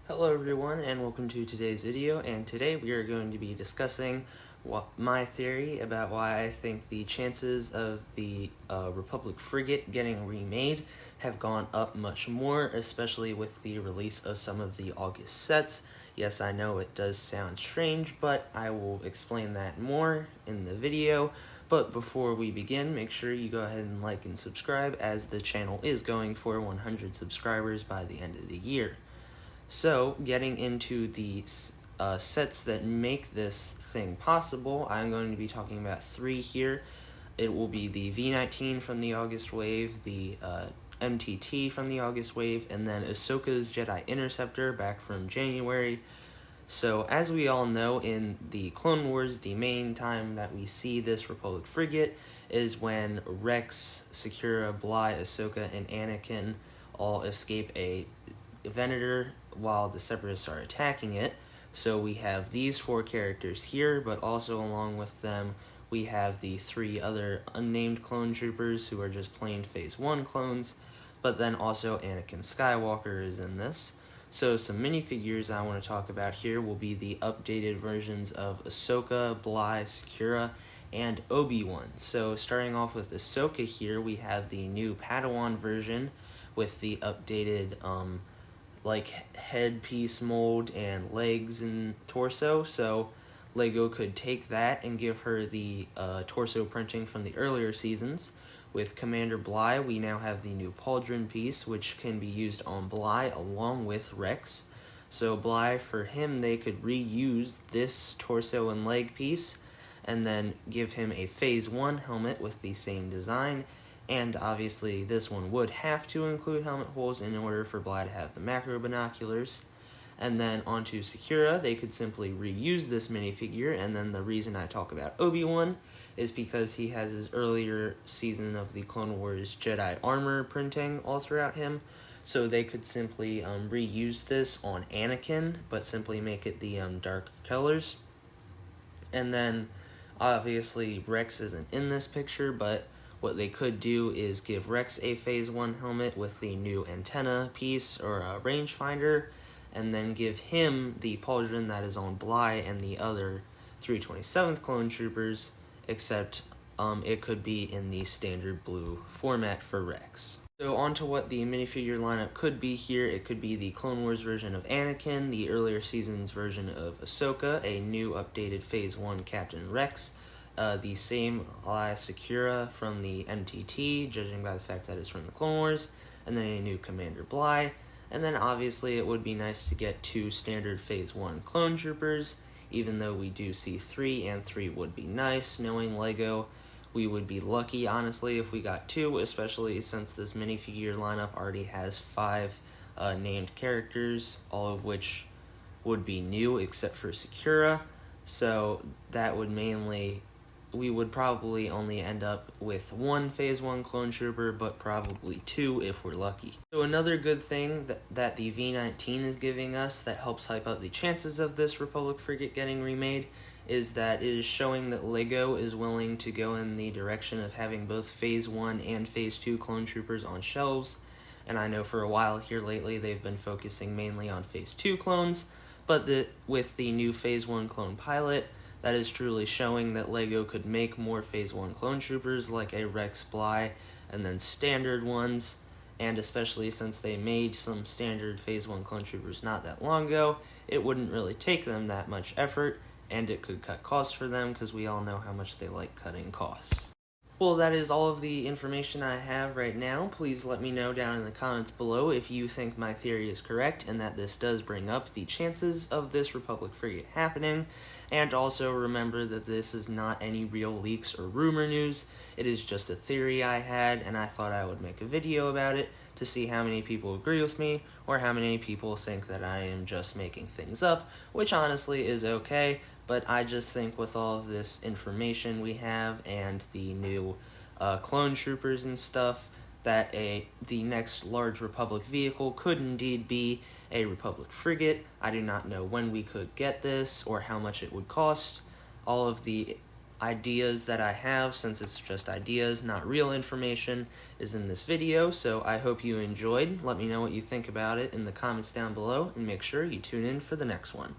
Hello everyone and welcome to today's video, and today we are going to be discussing my theory about why I think the chances of the Republic Frigate getting remade have gone up much more, especially with the release of some of the August sets. Yes, I know it does sound strange, but I will explain that more in the video. But before we begin, make sure you go ahead and like and subscribe, as the channel is going for 100 subscribers by the end of the year. So, getting into the sets that make this thing possible, I'm going to be talking about three here. It will be the V-19 from the August wave, the MTT from the August wave, and then Ahsoka's Jedi Interceptor back from January. So, as we all know, in the Clone Wars, the main time that we see this Republic Frigate is when Rex, Sakura, Bly, Ahsoka, and Anakin all escape a Venator while the Separatists are attacking it. So we have these four characters here, but also along with them we have the three other unnamed clone troopers who are just plain Phase 1 clones, but then also Anakin Skywalker is in this. So some minifigures I want to talk about here will be the updated versions of Ahsoka, Bly, Sakura, and Obi-Wan. So starting off with Ahsoka here, we have the new Padawan version with the updated headpiece mold and legs and torso. So LEGO could take that and give her the torso printing from the earlier seasons. With Commander Bly, we now have the new pauldron piece, which can be used on Bly along with Rex. So Bly, for him, they could reuse this torso and leg piece and then give him a Phase 1 helmet with the same design. And obviously this one would have to include helmet holes in order for Bly to have the macro binoculars. And then onto Sakura, they could simply reuse this minifigure, and then the reason I talk about Obi-Wan is because he has his earlier season of the Clone Wars Jedi armor printing all throughout him. So they could simply reuse this on Anakin, but simply make it the dark colors. And then obviously Rex isn't in this picture, but what they could do is give Rex a Phase 1 helmet with the new antenna piece or a rangefinder, and then give him the pauldron that is on Bly and the other 327th clone troopers, except it could be in the standard blue format for Rex. So on to what the minifigure lineup could be here. It could be the Clone Wars version of Anakin, the earlier seasons version of Ahsoka, a new updated Phase 1 Captain Rex, the same Sakura from the MTT, judging by the fact that it's from the Clone Wars, and then a new Commander Bly. And then obviously it would be nice to get two standard Phase 1 clone troopers, even though we do see 3, and 3 would be nice. Knowing LEGO, we would be lucky, honestly, if we got 2, especially since this minifigure lineup already has 5 named characters, all of which would be new except for Sakura. So that would we would probably only end up with 1 Phase 1 clone trooper, but probably 2 if we're lucky. So another good thing that the V-19 is giving us that helps hype up the chances of this Republic Frigate getting remade is that it is showing that LEGO is willing to go in the direction of having both Phase 1 and Phase 2 clone troopers on shelves. And I know for a while here lately they've been focusing mainly on Phase 2 clones, but with the new Phase 1 clone pilot, that is truly showing that LEGO could make more Phase 1 clone troopers like a Rex, Bly, and then standard ones. And especially since they made some standard Phase 1 clone troopers not that long ago, it wouldn't really take them that much effort, and it could cut costs for them, because we all know how much they like cutting costs. Well, that is all of the information I have right now. Please let me know down in the comments below if you think my theory is correct and that this does bring up the chances of this Republic Frigate happening. And also remember that this is not any real leaks or rumor news. It is just a theory I had, and I thought I would make a video about it to see how many people agree with me or how many people think that I am just making things up, which honestly is okay. But I just think with all of this information we have and the new clone troopers and stuff, that the next large Republic vehicle could indeed be a Republic Frigate. I do not know when we could get this or how much it would cost. All of the ideas that I have, since it's just ideas, not real information, is in this video, so I hope you enjoyed. Let me know what you think about it in the comments down below, and make sure you tune in for the next one.